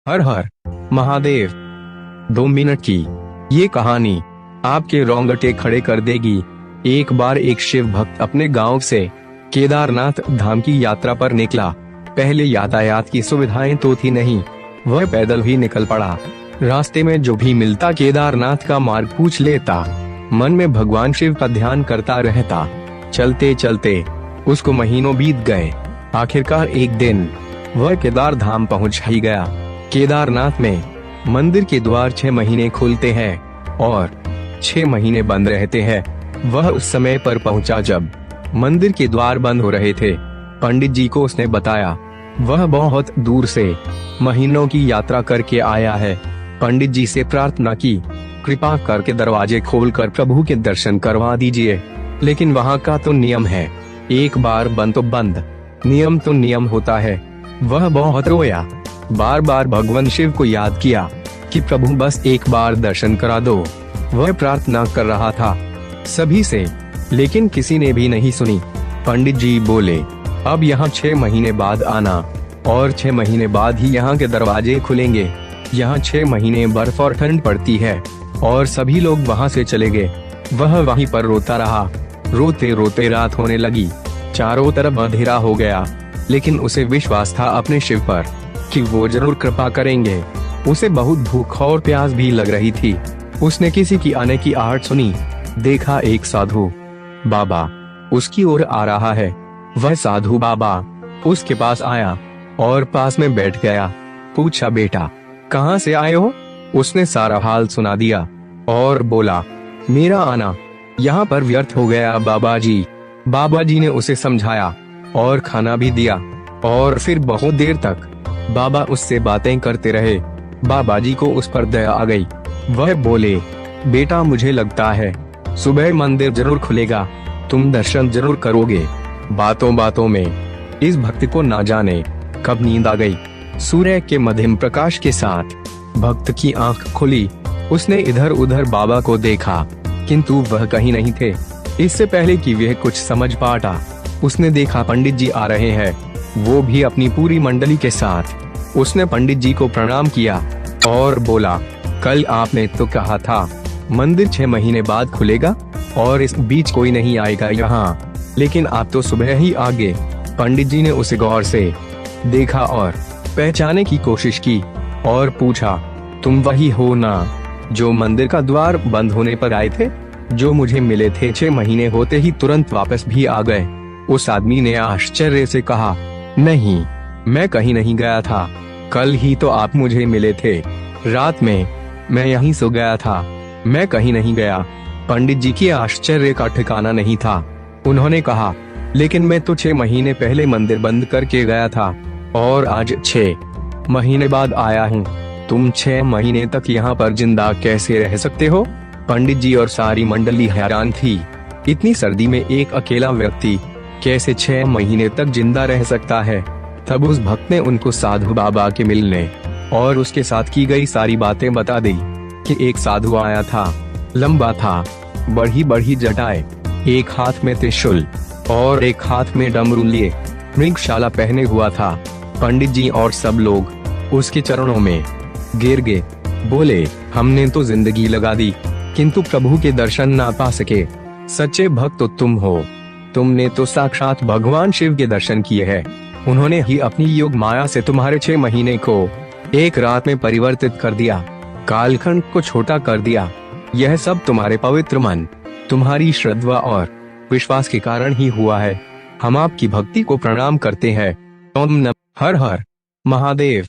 हर हर Mahadev. 2 minute की ये कहानी आपके रोंगटे खड़े कर देगी। एक बार एक शिव भक्त अपने गांव से केदारनाथ धाम की यात्रा पर निकला। पहले यातायात की सुविधाएं तो थी नहीं, वह पैदल ही निकल पड़ा। रास्ते में जो भी मिलता केदारनाथ का मार्ग पूछ लेता। मन में भगवान शिव का ध्यान करता रहता। चलते चलते उसको महीनों बीत गए। आखिरकार एक दिन वह केदार धाम पहुंच ही गया। केदारनाथ में मंदिर के द्वार 6 महीने खुलते हैं और 6 महीने बंद रहते हैं। वह उस समय पर पहुंचा जब मंदिर के द्वार बंद हो रहे थे। पंडित जी को उसने बताया वह बहुत दूर से महीनों की यात्रा करके आया है। पंडित जी से प्रार्थना की, कृपा करके दरवाजे खोलकर प्रभु के दर्शन करवा दीजिए। लेकिन वहाँ का तो नियम है, एक बार बंद तो बंद, नियम तो नियम होता है। वह बहुत रोया, बार बार भगवान शिव को याद किया कि प्रभु बस एक बार दर्शन करा दो। वह प्रार्थना कर रहा था सभी से, लेकिन किसी ने भी नहीं सुनी। पंडित जी बोले, अब यहाँ 6 महीने बाद आना और 6 महीने बाद ही यहाँ के दरवाजे खुलेंगे। यहाँ 6 महीने बर्फ और ठंड पड़ती है। और सभी लोग वहाँ से चले गए। वह वहीं पर रोता रहा। रोते रोते रात होने लगी, चारों तरफ अंधेरा हो गया। लेकिन उसे विश्वास था अपने शिव पर कि वो जरूर कृपा करेंगे। उसे बहुत भूख और प्यास भी लग रही थी। उसने किसी की आने की आहट सुनी। देखा एक साधु बाबा उसकी ओर आ रहा है। वह साधु बाबा उसके पास आया और पास में बैठ गया। पूछा, बेटा कहाँ से आए हो? उसने सारा हाल सुना दिया और बोला, मेरा आना यहाँ पर व्यर्थ हो गया बाबा जी। बाबा जी ने उसे समझाया और खाना भी दिया और फिर बहुत देर तक बाबा उससे बातें करते रहे। बाबा जी को उस पर दया आ गई। वह बोले, बेटा मुझे लगता है सुबह मंदिर जरूर खुलेगा, तुम दर्शन जरूर करोगे। बातों बातों में इस भक्त को ना जाने कब नींद आ गई। सूर्य के मध्यम प्रकाश के साथ भक्त की आंख खुली। उसने इधर उधर बाबा को देखा, किंतु वह कहीं नहीं थे। इससे पहले कि वह कुछ समझ पाता, उसने देखा पंडित जी आ रहे हैं, वो भी अपनी पूरी मंडली के साथ। उसने पंडित जी को प्रणाम किया और बोला, कल आपने तो कहा था मंदिर 6 महीने बाद खुलेगा और इस बीच कोई नहीं आएगा यहाँ, लेकिन आप तो सुबह ही आ गए। पंडित जी ने उसे गौर से देखा और पहचाने की कोशिश की और पूछा, तुम वही हो ना जो मंदिर का द्वार बंद होने पर आए थे? जो मुझे मिले थे 6 महीने होते ही तुरंत वापस भी आ गए। उस आदमी ने आश्चर्य से कहा, नहीं, मैं कहीं नहीं गया था। कल ही तो आप मुझे मिले थे। रात में मैं यहीं सो गया था, मैं कहीं नहीं गया। पंडित जी की आश्चर्य का ठिकाना नहीं था। उन्होंने कहा, लेकिन मैं तो 6 महीने पहले मंदिर बंद करके गया था और आज 6 महीने बाद आया हूँ। तुम 6 महीने तक यहाँ पर जिंदा कैसे रह सकते हो? पंडित जी और सारी मंडली हैरान थी। इतनी सर्दी में एक अकेला व्यक्ति कैसे 6 महीने तक जिंदा रह सकता है? तब उस भक्त ने उनको साधु बाबा के मिलने और उसके साथ की गई सारी बातें बता दी कि एक साधु आया था, लंबा था, बड़ी बड़ी जटाएं, एक हाथ में त्रिशूल और एक हाथ में डमरू लिए मृगशाला पहने हुआ था। पंडित जी और सब लोग उसके चरणों में गिर गए। बोले, हमने तो जिंदगी लगा दी किंतु प्रभु के दर्शन ना पा सके। सच्चे भक्त तो तुम हो। तुमने तो साक्षात भगवान शिव के दर्शन किए हैं। उन्होंने ही अपनी योग माया से तुम्हारे 6 महीने को एक रात में परिवर्तित कर दिया, कालखंड को छोटा कर दिया। यह सब तुम्हारे पवित्र मन, तुम्हारी श्रद्धा और विश्वास के कारण ही हुआ है। हम आपकी भक्ति को प्रणाम करते हैं। ओम नमः हर हर महादेव।